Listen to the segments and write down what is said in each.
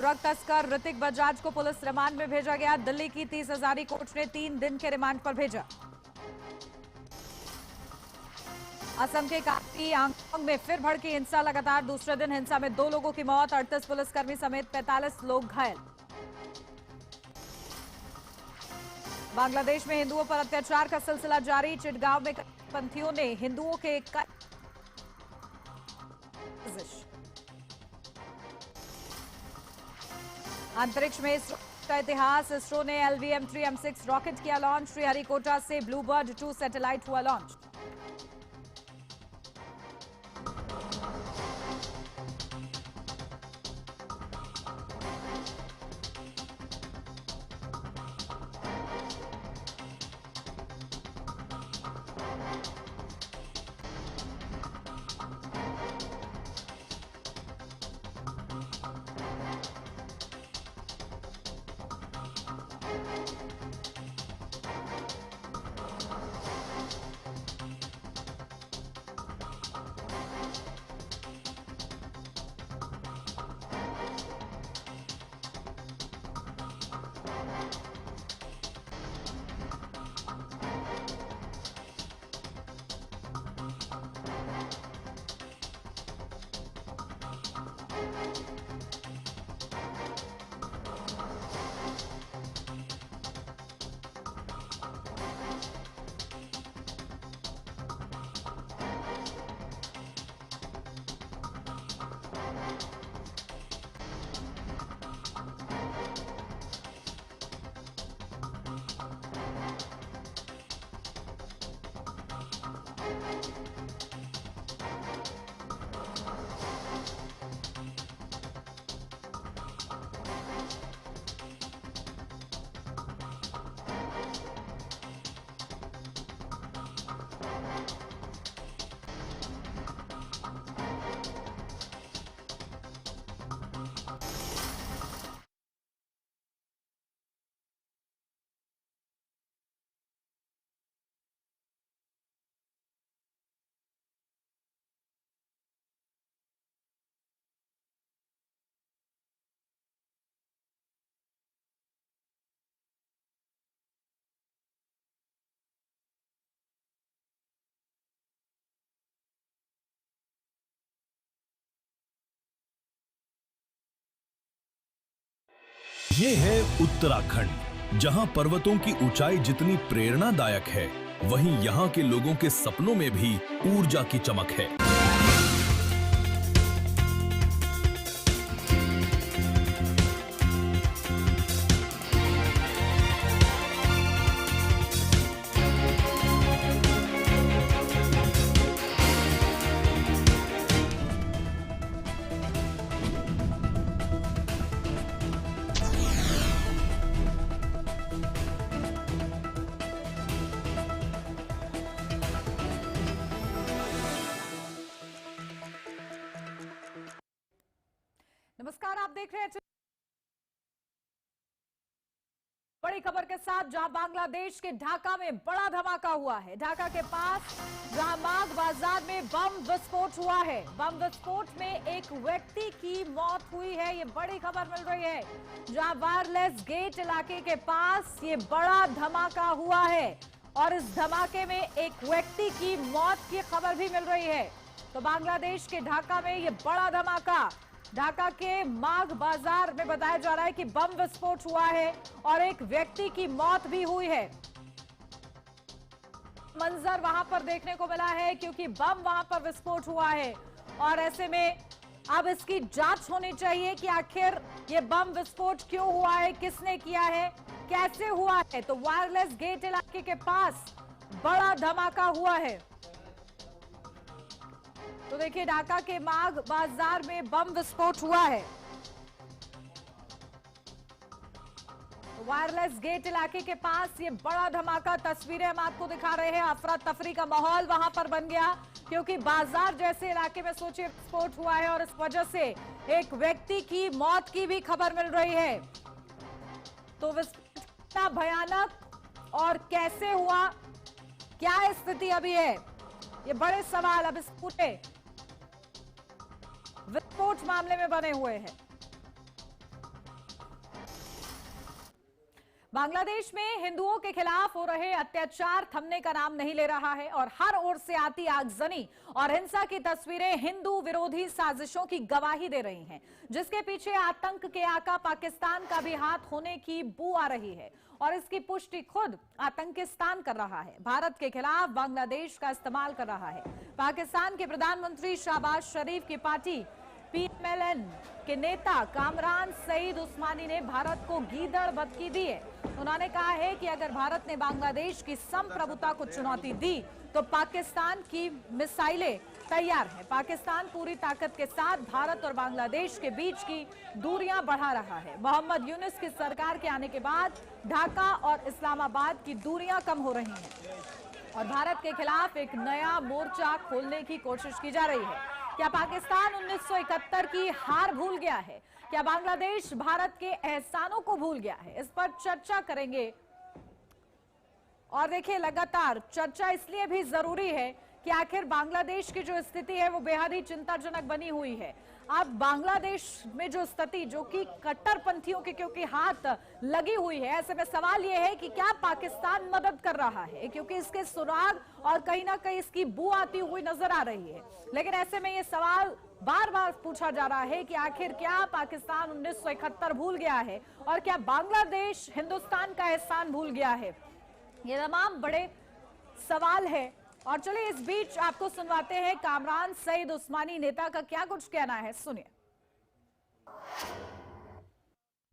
Drug तस्कर ऋतिक बजाज को police remand में भेजा गया। दिल्ली की 30 हजारी कोर्ट ने 3 दिन के रिमांड पर भेजा। असम के काफी आंगोंग में फिर भड़की हिंसा। लगातार दूसरे दिन हिंसा में 2 लोगों की मौत, 38 पुलिसकर्मी समेत 45 लोग घायल। बांग्लादेश में हिंदुओं पर अत्याचार का सिलसिला जारी। चिटगांव में पंथियों ने हिंदुओं के अंतरिक्ष में इसरो का इतिहास। इसरो ने LVM-3M6 रॉकेट किया लॉन्च। श्रीहरिकोटा से ब्लूबर्ड 2 सैटेलाइट हुआ लॉन्च। ये है उत्तराखंड, जहां पर्वतों की ऊंचाई जितनी प्रेरणादायक है, वहीं यहां के लोगों के सपनों में भी ऊर्जा की चमक है। नमस्कार, आप देख रहे हैं बड़ी खबर के साथ, जहां बांग्लादेश के ढाका में बड़ा धमाका हुआ है। ढाका के पास जहां माघ बाजार में बम विस्फोट हुआ है। बम विस्फोट में एक व्यक्ति की मौत हुई है, ये बड़ी खबर मिल रही है। जहां वायरलेस गेट इलाके के पास ये बड़ा धमाका हुआ है और इस धमाके में एक व्यक्ति की मौत की खबर भी मिल रही है। तो बांग्लादेश के ढाका में ये बड़ा धमाका, ढाका के माघ बाजार में बताया जा रहा है कि बम विस्फोट हुआ है और एक व्यक्ति की मौत भी हुई है। मंजर वहां पर देखने को मिला है क्योंकि बम वहां पर विस्फोट हुआ है और ऐसे में अब इसकी जांच होनी चाहिए कि आखिर ये बम विस्फोट क्यों हुआ है, किसने किया है, कैसे हुआ है। तो वायरलेस गेट इलाके के पास बड़ा धमाका हुआ है। तो देखिए, ढाका के माघ बाजार में बम विस्फोट हुआ है। वायरलेस गेट इलाके के पास ये बड़ा धमाका, तस्वीरें हम आपको दिखा रहे हैं। अफरा तफरी का माहौल वहां पर बन गया क्योंकि बाजार जैसे इलाके में सोचिए विस्फोट हुआ है और इस वजह से एक व्यक्ति की मौत की भी खबर मिल रही है। तो विस्फोट कितना भयानक और कैसे हुआ, क्या स्थिति अभी है, ये बड़े सवाल अब इस पूरे विस्फोट मामले में बने हुए हैं। बांग्लादेश में हिंदुओं के खिलाफ हो रहे अत्याचार थमने का नाम नहीं ले रहा है और हर ओर से आती आगजनी और हिंसा की तस्वीरें हिंदू विरोधी साजिशों की गवाही दे रही हैं, जिसके पीछे आतंक के आका पाकिस्तान का भी हाथ होने की बू आ रही है और इसकी पुष्टि खुद आतंकिस्तान कर रहा है। भारत के खिलाफ बांग्लादेश का इस्तेमाल कर रहा है। पाकिस्तान के प्रधानमंत्री शहबाज शरीफ की पार्टी PMLN के नेता कामरान सईद उस्मानी ने भारत को गीदड़ बदकी दी है। उन्होंने कहा है कि अगर भारत ने बांग्लादेश की संप्रभुता को चुनौती दी तो पाकिस्तान की मिसाइलें तैयार है। पाकिस्तान पूरी ताकत के साथ भारत और बांग्लादेश के बीच की दूरियां बढ़ा रहा है। मोहम्मद यूनुस की सरकार के आने के बाद ढाका और इस्लामाबाद की दूरियां कम हो रही हैं और भारत के खिलाफ एक नया मोर्चा खोलने की कोशिश की जा रही है। क्या पाकिस्तान 1971 की हार भूल गया है? क्या बांग्लादेश भारत के एहसानों को भूल गया है? इस पर चर्चा करेंगे। और देखिए, लगातार चर्चा इसलिए भी जरूरी है कि आखिर बांग्लादेश की जो स्थिति है वो बेहद ही चिंताजनक बनी हुई है। अब बांग्लादेश में जो स्थिति जो कि कट्टरपंथियों के क्योंकि हाथ लगी हुई है, ऐसे में सवाल यह है कि क्या पाकिस्तान मदद कर रहा है, क्योंकि इसके सुराग और कहीं ना कहीं इसकी बू आती हुई नजर आ रही है। लेकिन ऐसे में ये सवाल बार बार पूछा जा रहा है कि आखिर क्या पाकिस्तान 1971 भूल गया है और क्या बांग्लादेश हिंदुस्तान का एहसान भूल गया है? ये तमाम बड़े सवाल है। और चलिए इस बीच आपको सुनवाते हैं कामरान सईद उस्मानी नेता का क्या कुछ कहना है, सुनिए।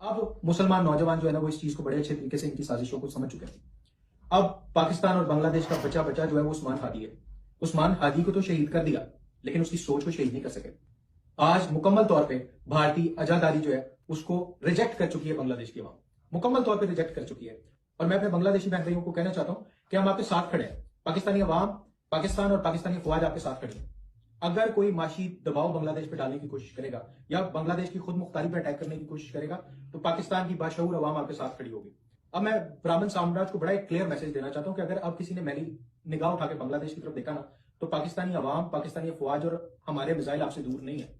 अब मुसलमान नौजवान जो है ना वो इस चीज को बड़े अच्छे तरीके से इनकी साजिशों को समझ चुके हैं। अब पाकिस्तान और बांग्लादेश का बचा बचा जो है वो उस्मान हादी है। उस्मान हादी को तो शहीद कर दिया लेकिन उसकी सोच को शहीद नहीं कर सके। आज मुकम्मल तौर पे भारतीय आजादी जो है उसको रिजेक्ट कर चुकी है बांग्लादेश की अवाम, मुकम्मल तौर पे रिजेक्ट कर चुकी है। और मैं अपने बांग्लादेशी बहन भाइयों को कहना चाहता हूं कि हम आपके साथ खड़े हैं। पाकिस्तानी अवाम, पाकिस्तान और पाकिस्तानी फौज आपके साथ खड़ी है। अगर कोई माशी दबाव बांग्लादेश पे डालने की कोशिश करेगा या बांग्लादेश की खुद मुख्तारी पे अटैक करने की कोशिश करेगा तो पाकिस्तान की बाशऊर अवाम आपके साथ खड़ी होगी। अब मैं ब्राह्मण साम्राज्य को बड़ा एक क्लियर मैसेज देना चाहता हूं कि अगर अब किसी ने मैली निगाह उठा के बांग्लादेश की तरफ देखा ना तो पाकिस्तानी अवाम, पाकिस्तानी फौज और हमारे मिसाइल आपसे दूर नहीं है।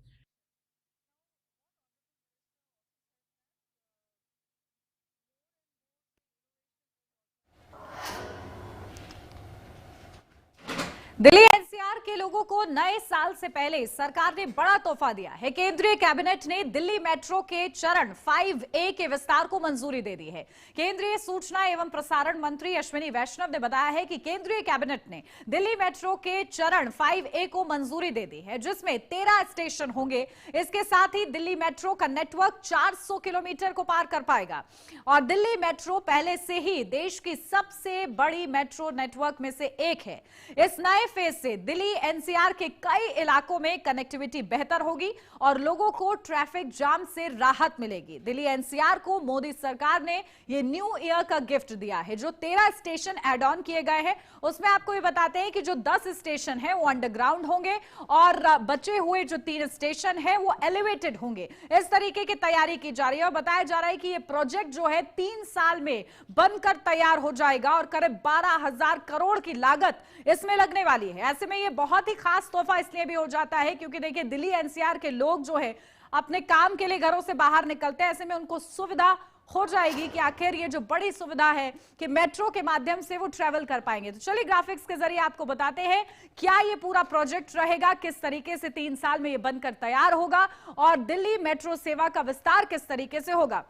दिल्ली एनसीआर के लोगों को नए साल से पहले सरकार ने बड़ा तोहफा दिया है। केंद्रीय कैबिनेट ने दिल्ली मेट्रो के चरण 5A के विस्तार को मंजूरी दे दी है। केंद्रीय सूचना एवं प्रसारण मंत्री अश्विनी वैष्णव ने बताया है कि केंद्रीय कैबिनेट ने दिल्ली मेट्रो के चरण 5A को मंजूरी दे दी है, जिसमें 13 स्टेशन होंगे। इसके साथ ही दिल्ली मेट्रो का नेटवर्क 400 किलोमीटर को पार कर पाएगा और दिल्ली मेट्रो पहले से ही देश की सबसे बड़ी मेट्रो नेटवर्क में से एक है। इस नए फेज से दिल्ली एनसीआर के कई इलाकों में कनेक्टिविटी बेहतर होगी और लोगों को ट्रैफिक जाम से राहत मिलेगी। दिल्ली एनसीआर को मोदी सरकार ने ये न्यू ईयर का गिफ्ट दिया है। जो 13 स्टेशन एड ऑन किए गए हैं उसमें आपको ये बताते हैं कि जो 10 स्टेशन है वो अंडरग्राउंड होंगे और बचे हुए जो 3 स्टेशन है वो एलिवेटेड होंगे। इस तरीके की तैयारी की जा रही है और बताया जा रहा है कि ये प्रोजेक्ट जो है 3 साल में बनकर तैयार हो जाएगा और करीब 12,000 करोड़ की लागत इसमें लगने वाली है। ऐसे में ये बहुत ही खास तोहफा इसलिए भी हो जाता है क्योंकि देखिए दिल्ली एनसीआर के लोग जो है अपने काम के लिए घरों से बाहर निकलते हैं। ऐसे में उनको सुविधा हो जाएगी कि आखिर ये जो बड़ी सुविधा है कि मेट्रो के माध्यम से वो ट्रेवल कर पाएंगे। तो चलिए ग्राफिक्स के जरिए आपको बताते हैं क्या ये पूरा प्रोजेक्ट रहेगा, किस तरीके से 3 साल में ये बनकर तैयार होगा और दिल्ली मेट्रो सेवा का विस्तार किस तरीके से होगा।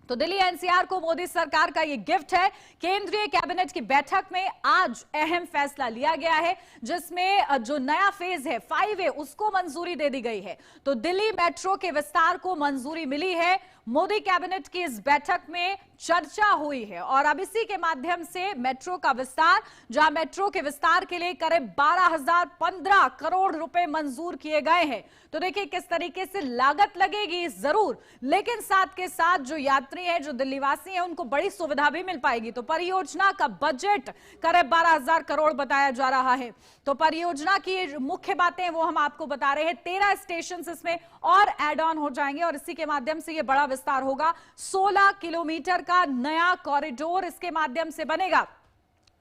तो दिल्ली एनसीआर को मोदी सरकार का ये गिफ्ट है। केंद्रीय कैबिनेट की बैठक में आज अहम फैसला लिया गया है जिसमें जो नया फेज है 5A उसको मंजूरी दे दी गई है। तो दिल्ली मेट्रो के विस्तार को मंजूरी मिली है। मोदी कैबिनेट की इस बैठक में चर्चा हुई है और अब इसी के माध्यम से मेट्रो का विस्तार, जहां मेट्रो के विस्तार के लिए करीब 12,015 करोड़ रुपए मंजूर किए गए हैं। तो देखिए किस तरीके से लागत लगेगी जरूर, लेकिन साथ के साथ जो यात्री हैं, जो दिल्लीवासी हैं, उनको बड़ी सुविधा भी मिल पाएगी। तो परियोजना का बजट करीब 12,000 करोड़ बताया जा रहा है। तो परियोजना की मुख्य बातें वो हम आपको बता रहे हैं। 13 स्टेशन इसमें और एड ऑन हो जाएंगे और इसी के माध्यम से ये बड़ा विस्तार होगा। 16 किलोमीटर का नया कॉरिडोर इसके माध्यम से बनेगा।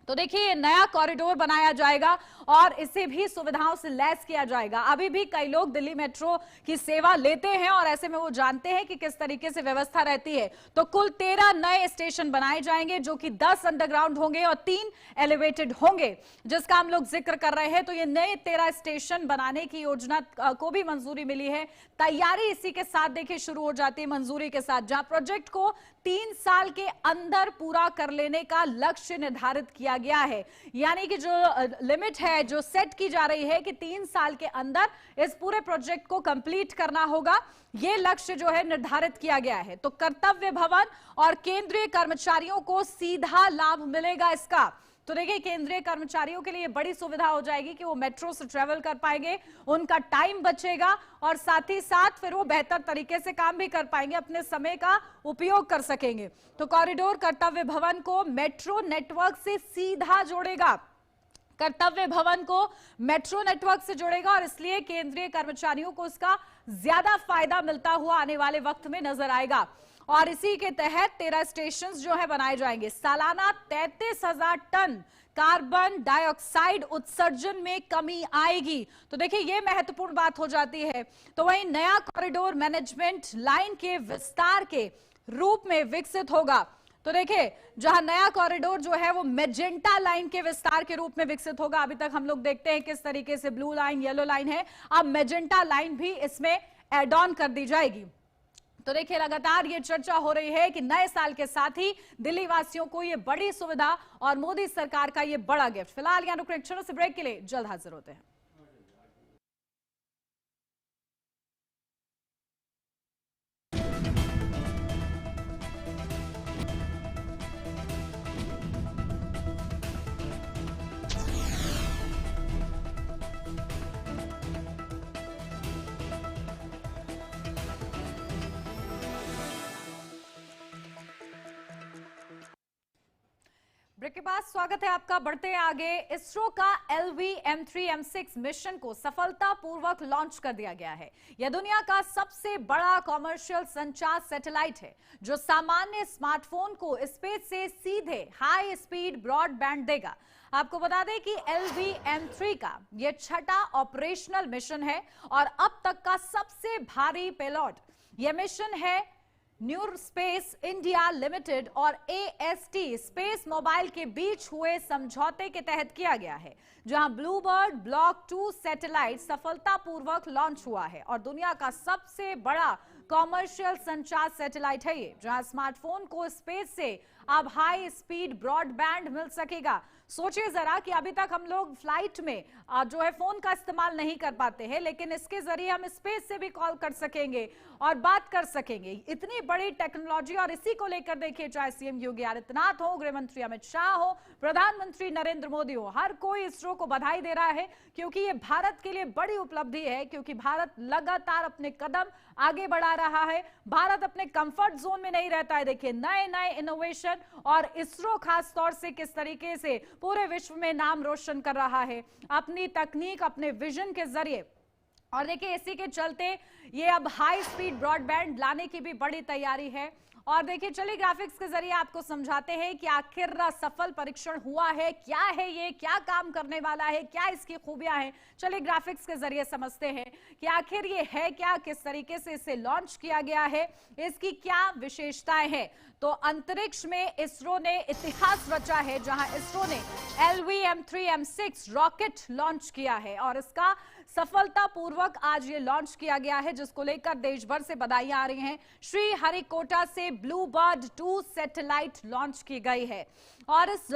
तो देखिए ये नया कॉरिडोर बनाया जाएगा और इसे भी सुविधाओं से लैस किया जाएगा। अभी भी कई लोग दिल्ली मेट्रो की सेवा लेते हैं और ऐसे में वो जानते हैं कि किस तरीके से व्यवस्था रहती है। तो कुल 13 नए स्टेशन बनाए जाएंगे जो कि 10 अंडरग्राउंड होंगे और 3 एलिवेटेड होंगे, जिसका हम लोग जिक्र कर रहे हैं। तो ये नए 13 स्टेशन बनाने की योजना को भी मंजूरी मिली है। तैयारी इसी के साथ देखिए शुरू हो जाती है मंजूरी के साथ, जहां प्रोजेक्ट को 3 साल के अंदर पूरा कर लेने का लक्ष्य निर्धारित किया गया है। यानी कि जो लिमिट है जो सेट की जा रही है कि 3 साल के अंदर इस पूरे प्रोजेक्ट को कंप्लीट करना होगा, यह लक्ष्य जो है निर्धारित किया गया है। तो कर्तव्य भवन और केंद्रीय कर्मचारियों को सीधा लाभ मिलेगा इसका। तो देखिए केंद्रीय कर्मचारियों के लिए बड़ी सुविधा हो जाएगी कि वो मेट्रो से ट्रेवल कर पाएंगे, उनका टाइम बचेगा और साथ ही साथ फिर वो बेहतर तरीके से काम भी कर पाएंगे, अपने समय का उपयोग कर सकेंगे। तो कॉरिडोर कर्तव्य भवन को मेट्रो नेटवर्क से सीधा जोड़ेगा, कर्तव्य भवन को मेट्रो नेटवर्क से जोड़ेगा और इसलिए केंद्रीय कर्मचारियों को इसका ज्यादा फायदा मिलता हुआ आने वाले वक्त में नजर आएगा। और इसी के तहत 13 स्टेशन जो है बनाए जाएंगे। सालाना 33,000 टन कार्बन डाइऑक्साइड उत्सर्जन में कमी आएगी। तो देखिए ये महत्वपूर्ण बात हो जाती है। तो वहीं नया कॉरिडोर मैनेजमेंट लाइन के विस्तार के रूप में विकसित होगा। तो देखिए जहां नया कॉरिडोर जो है वो मेजेंटा लाइन के विस्तार के रूप में विकसित होगा। अभी तक हम लोग देखते हैं किस तरीके से ब्लू लाइन, येलो लाइन है, अब मेजेंटा लाइन भी इसमें एड ऑन कर दी जाएगी। तो देखिए लगातार ये चर्चा हो रही है कि नए साल के साथ ही दिल्ली वासियों को ये बड़ी सुविधा और मोदी सरकार का ये बड़ा गिफ्ट। फिलहाल यहां रुक क्षणों से ब्रेक के लिए, जल्द हाजिर होते हैं। ब्रेक के बाद स्वागत है आपका। बढ़ते हैं आगे। इसरो का LV-M3-M6 मिशन को सफलतापूर्वक लॉन्च कर दिया गया है। यह दुनिया का सबसे बड़ा कॉमर्शियल संचार सैटेलाइट है जो सामान्य स्मार्टफोन को स्पेस से सीधे हाई स्पीड ब्रॉडबैंड देगा। आपको बता दें कि LV-M3 का यह 6वां ऑपरेशनल मिशन है और अब तक का सबसे भारी पेलोड। यह मिशन है न्यू स्पेस इंडिया लिमिटेड और AST स्पेस मोबाइल के बीच हुए समझौते के तहत किया गया है, जहां ब्लूबर्ड ब्लॉक 2 सैटेलाइट सफलतापूर्वक लॉन्च हुआ है और दुनिया का सबसे बड़ा कॉमर्शियल संचार सैटेलाइट है ये, जहां स्मार्टफोन को स्पेस से अब हाई स्पीड ब्रॉडबैंड मिल सकेगा। सोचिए जरा कि अभी तक हम लोग फ्लाइट में जो है फोन का इस्तेमाल नहीं कर पाते हैं, लेकिन इसके जरिए हम स्पेस से भी कॉल कर सकेंगे और बात कर सकेंगे। इतनी बड़ी टेक्नोलॉजी, और इसी को लेकर देखिए चाहे CM योगी आदित्यनाथ हो, गृह मंत्री अमित शाह हो, प्रधानमंत्री नरेंद्र मोदी हो, हर कोई इसरो को बधाई दे रहा है क्योंकि ये भारत के लिए बड़ी उपलब्धि है। क्योंकि भारत लगातार अपने कदम आगे बढ़ा रहा है, भारत अपने कंफर्ट जोन में नहीं रहता है। देखिए नए नए इनोवेशन, और इसरो खास तौर से किस तरीके से पूरे विश्व में नाम रोशन कर रहा है अपनी तकनीक, अपने विजन के जरिए। और देखिए इसी के चलते ये अब हाई स्पीड ब्रॉडबैंड लाने की भी बड़ी तैयारी है। और देखिए चलिए ग्राफिक्स के जरिए आपको समझाते हैं कि आखिर सफल परीक्षण हुआ है, क्या है ये, क्या काम करने वाला है, क्या इसकी खूबियां हैं। चलिए ग्राफिक्स के जरिए समझते हैं कि आखिर ये है क्या, किस तरीके से इसे लॉन्च किया गया है, इसकी क्या विशेषताएं हैं। तो अंतरिक्ष में इसरो ने इतिहास रचा है, जहां इसरो ने LV-M3-M6 रॉकेट लॉन्च किया है और इसका सफलतापूर्वक आज ये लॉन्च किया गया है, जिसको लेकर देश भर से बधाइयां आ रही हैं। श्री हरिकोटा से ब्लूबर्ड 2 सैटेलाइट लॉन्च की गई है और इस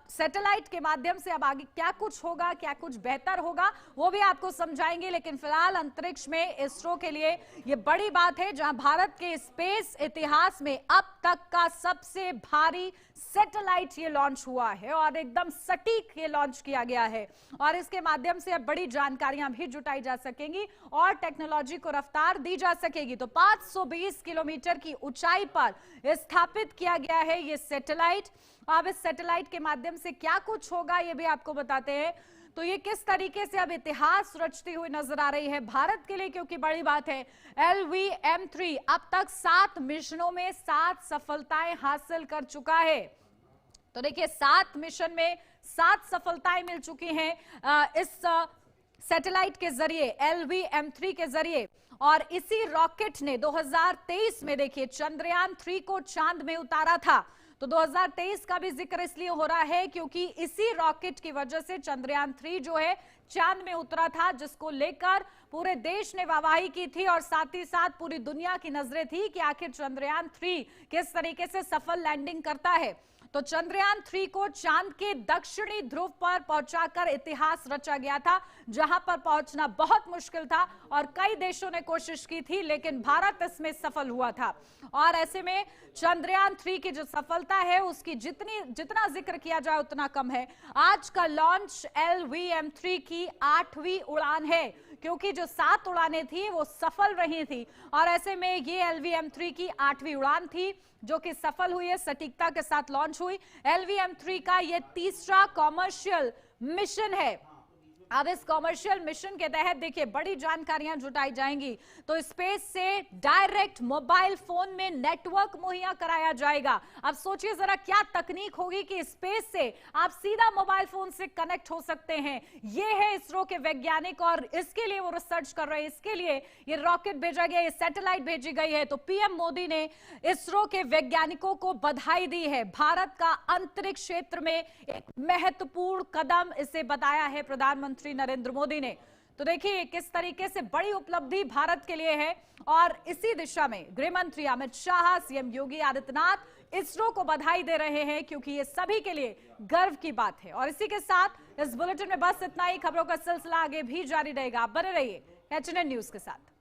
सैटेलाइट के माध्यम से अब आगे क्या कुछ होगा, क्या कुछ बेहतर होगा, वो भी आपको समझाएंगे। लेकिन फिलहाल अंतरिक्ष में इसरो के लिए ये बड़ी बात है, जहां भारत के स्पेस इतिहास में अब तक का सबसे भारी सैटेलाइट ये लॉन्च हुआ है और एकदम सटीक ये लॉन्च किया गया है। और इसके माध्यम से अब बड़ी जानकारियां भी जुटाई जा सकेंगी और टेक्नोलॉजी को रफ्तार दी जा सकेगी। तो 520 किलोमीटर की ऊंचाई पर स्थापित किया गया है ये सैटेलाइट। अब इस सैटेलाइट के माध्यम से क्या कुछ होगा ये भी आपको बताते हैं। तो ये किस तरीके से अब इतिहास रचती हुई नजर आ रही है भारत के लिए, क्योंकि बड़ी बात है LV-M3 अब तक 7 मिशनों में 7 सफलताएं हासिल कर चुका है। तो देखिए 7 मिशन में 7 सफलताएं मिल चुकी हैं इस सैटेलाइट के जरिए, LVM-3 के जरिए। और इसी रॉकेट ने 2023 में देखिए चंद्रयान 3 को चांद में उतारा था। तो 2023 का भी जिक्र इसलिए हो रहा है क्योंकि इसी रॉकेट की वजह से चंद्रयान 3 जो है चांद में उतरा था, जिसको लेकर पूरे देश ने वाहवाही की थी और साथ ही साथ पूरी दुनिया की नजरें थी कि आखिर चंद्रयान 3 किस तरीके से सफल लैंडिंग करता है। तो चंद्रयान 3 को चांद के दक्षिणी ध्रुव पर पहुंचाकर इतिहास रचा गया था, जहां पर पहुंचना बहुत मुश्किल था और कई देशों ने कोशिश की थी, लेकिन भारत इसमें सफल हुआ था। और ऐसे में चंद्रयान 3 की जो सफलता है उसकी जितना जिक्र किया जाए उतना कम है। आज का लॉन्च LVM-3 की 8वीं उड़ान है, क्योंकि जो 7 उड़ानें थी वो सफल रही थी और ऐसे में ये LVM-3 की 8वीं उड़ान थी जो कि सफल हुई है, सटीकता के साथ लॉन्च हुई। LVM-3 का ये तीसरा कॉमर्शियल मिशन है। अब इस कॉमर्शियल मिशन के तहत देखिए बड़ी जानकारियां जुटाई जाएंगी। तो स्पेस से डायरेक्ट मोबाइल फोन में नेटवर्क मुहैया कराया जाएगा। अब सोचिए जरा क्या तकनीक होगी कि स्पेस से आप सीधा मोबाइल फोन से कनेक्ट हो सकते हैं। ये है इसरो के वैज्ञानिक और इसके लिए वो रिसर्च कर रहे हैं, इसके लिए ये रॉकेट भेजा गया, ये सैटेलाइट भेजी गई है। तो पीएम मोदी ने इसरो के वैज्ञानिकों को बधाई दी है। भारत का अंतरिक्ष क्षेत्र में एक महत्वपूर्ण कदम इसे बताया है प्रधानमंत्री नरेंद्र मोदी ने। तो देखिए किस तरीके से बड़ी उपलब्धि भारत के लिए है और इसी दिशा में गृह मंत्री अमित शाह, सीएम योगी आदित्यनाथ इसरो को बधाई दे रहे हैं, क्योंकि ये सभी के लिए गर्व की बात है। और इसी के साथ इस बुलेटिन में बस इतना ही। खबरों का सिलसिला आगे भी जारी रहेगा। आप बने रहिए HNN न्यूज के साथ।